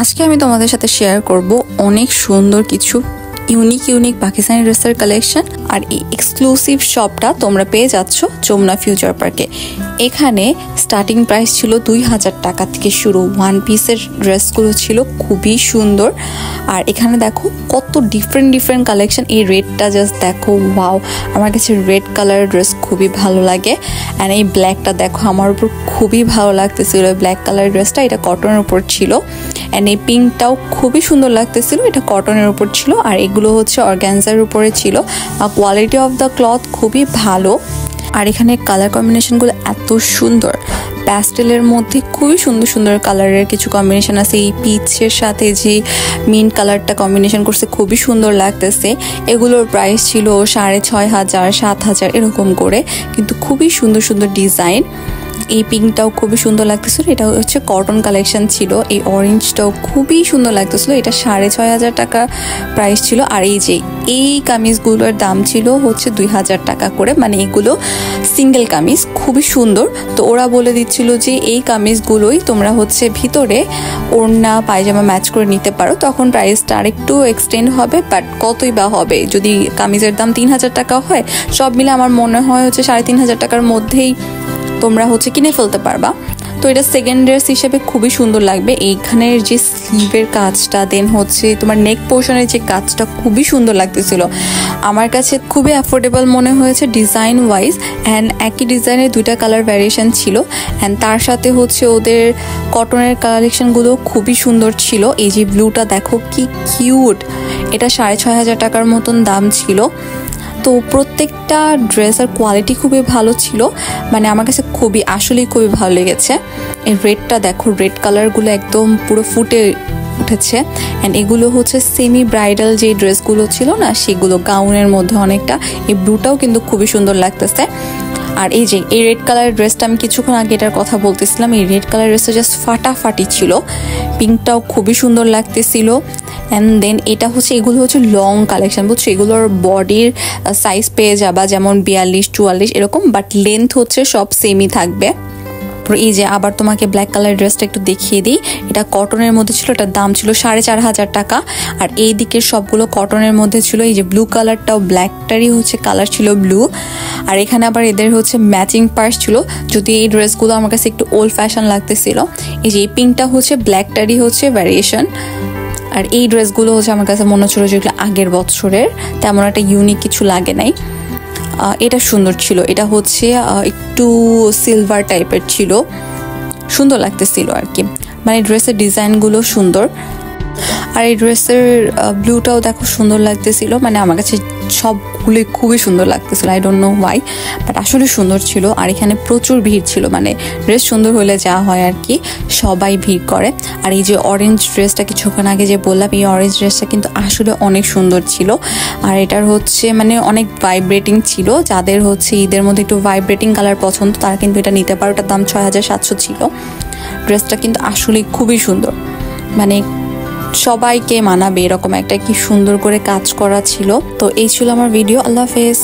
আজকে আমি তোমাদের সাথে শেয়ার করব অনেক সুন্দর কিছু ইউনিক পাকিস্তানি ড্রেসের কালেকশন। আর এই এক্সক্লুসিভ শপটা তোমরা পেয়ে যাচ্ছ যমুনা ফিউচার পার্কে। এখানে স্টার্টিং প্রাইস ছিল 2000 টাকা থেকে শুরু। ওয়ান পিসের ড্রেসগুলো ছিল খুবই সুন্দর। আর এখানে দেখো কত ডিফারেন্ট কালেকশন। এই রেডটা জাস্ট দেখো, ওয়াও, আমার কাছে রেড কালারের ড্রেস খুবই ভালো লাগে। অ্যান্ড এই ব্ল্যাকটা দেখো আমার উপর খুবই ভালো লাগতেছিল। ব্ল্যাক কালারের ড্রেসটা এটা কটনের উপর ছিল। অ্যান্ড এই পিঙ্কটাও খুবই সুন্দর লাগতেছিল, এটা কটনের উপর ছিল। আর এগুলো হচ্ছে অর্গানজার উপরে ছিল। কোয়ালিটি অফ দ্য ক্লথ খুবই ভালো। আর এখানে কালার কম্বিনেশনগুলো এত সুন্দর, প্যাস্টেলের মধ্যে খুবই সুন্দর কালারের কিছু কম্বিনেশন আছে। এই পিচের সাথে যে মিন্ট কালারটা কম্বিনেশন করছে খুবই সুন্দর লাগতেছে। এগুলোর প্রাইস ছিল 6500, 7000 এরকম করে, কিন্তু খুবই সুন্দর ডিজাইন। এই পিঙ্কটাও খুবই সুন্দর লাগতেছিল, এটা হচ্ছে কটন কালেকশন ছিল। এই অরেঞ্জটাও খুবই সুন্দর লাগতেছিল, এটা 6500 টাকা প্রাইস ছিল। আর এই যে এই কামিজগুলোর দাম ছিল হচ্ছে 2000 টাকা করে, মানে এগুলো সিঙ্গেল কামিজ, খুবই সুন্দর। তো ওরা বলে দিচ্ছিল যে এই কামিজগুলোই তোমরা হচ্ছে ভিতরে ওড়না পায়জামা ম্যাচ করে নিতে পারো, তখন প্রাইসটা আরেকটু এক্সটেন্ড হবে। বাট কতই বা হবে, যদি কামিজের দাম 3000 টাকা হয়, সব মিলে আমার মনে হয় হচ্ছে 3500 টাকার মধ্যেই তোমরা হচ্ছে কিনে ফেলতে পারবা। তো এটা সেকেন্ড ড্রেস হিসেবে খুবই সুন্দর লাগবে। এইখানের যে স্লিভের কাজটা, দেন হচ্ছে তোমার নেক পোর্শনের যে কাজটা খুবই সুন্দর লাগতেছিল। আমার কাছে খুবই অ্যাফোর্ডেবল মনে হয়েছে ডিজাইন ওয়াইজ। অ্যান্ড একই ডিজাইনের দুইটা কালার ভ্যারিয়েশন ছিল। অ্যান্ড তার সাথে হচ্ছে ওদের কটনের কালেকশনগুলো খুবই সুন্দর ছিল। এই যে ব্লুটা দেখো কি কিউট, এটা 6500 টাকার মতন দাম ছিল। তো প্রত্যেকটা ড্রেসের কোয়ালিটি খুবই ভালো ছিল, মানে আমার কাছে আসলেই খুবই ভালো লেগেছে। এই রেডটা দেখো, রেড কালারগুলো একদম পুরো ফুটে উঠেছে। অ্যান্ড এগুলো হচ্ছে সেমি ব্রাইডাল যে ড্রেসগুলো ছিল না, সেগুলো গাউনের মধ্যে অনেকটা। এই ব্লুটাও কিন্তু খুবই সুন্দর লাগতেছে। আর এই যে এই রেড কালারের ড্রেসটা, আমি কিছুক্ষণ আগে এটার কথা বলতেছিলাম, এই রেড কালার ড্রেসটা জাস্ট ফাটাফাটি ছিল। পিঙ্কটাও খুবই সুন্দর লাগতেছিল। অ্যান্ড দেন এটা হচ্ছে, এগুলো হচ্ছে লং কালেকশন, বুঝছো, এগুলোর বডির সাইজ পেয়ে যাবা যেমন 42, 44 এরকম, বাট লেন্থ হচ্ছে সব সেমই থাকবে। এই যে আবার তোমাকে ব্ল্যাক কালার ড্রেসটা একটু দেখিয়ে দিই, এটা কটনের মধ্যে ছিল, এটার দাম ছিল 4500 টাকা। আর এই দিকের সবগুলো কটনের মধ্যে ছিল। এই যে ব্লু কালারটাও, ব্ল্যাকটারই হচ্ছে কালার ছিল ব্লু। আর এখানে আবার এদের হচ্ছে ম্যাচিং পার্স ছিল, যদি এই ড্রেসগুলো আমার কাছে একটু ওল্ড ফ্যাশন লাগতেছিল। এই যে এই পিঙ্কটা হচ্ছে ব্ল্যাকটারই হচ্ছে ভ্যারিয়েশন। আর এই ড্রেসগুলো হচ্ছে আমার কাছে মনে হচ্ছিল যেগুলো আগের বছরের, তেমন একটা ইউনিক কিছু লাগে নাই। এটা সুন্দর ছিল, এটা হচ্ছে একটু সিলভার টাইপের ছিল, সুন্দর লাগতেছিল আর কি, মানে ড্রেসের ডিজাইনগুলো সুন্দর। আর এই ড্রেসের ব্লুটাও দেখো সুন্দর লাগতেছিল, মানে আমার কাছে সবগুলোই খুবই সুন্দর লাগতেছিল। I don't know Y, but আসলে সুন্দর ছিল। আর এখানে প্রচুর ভিড় ছিল, মানে ড্রেস সুন্দর হলে যা হয় আর কি, সবাই ভিড় করে। আর এই যে অরেঞ্জ ড্রেসটা কিছুক্ষণ আগে যে বললাম, এই অরেঞ্জ ড্রেসটা কিন্তু আসলে অনেক সুন্দর ছিল। আর এটার হচ্ছে মানে অনেক ভাইব্রেটিং ছিল, যাদের হচ্ছে ঈদের মধ্যে একটু ভাইব্রেটিং কালার পছন্দ তারা কিন্তু এটা নিতে পারো। এটার দাম 6700 ছিল। ড্রেসটা কিন্তু আসলে খুবই সুন্দর, মানে সবাইকে মানাবে এরকম একটা কি সুন্দর করে কাজ করা ছিল। তো এই ছিল আমার ভিডিও। আল্লাহ হাফেজ।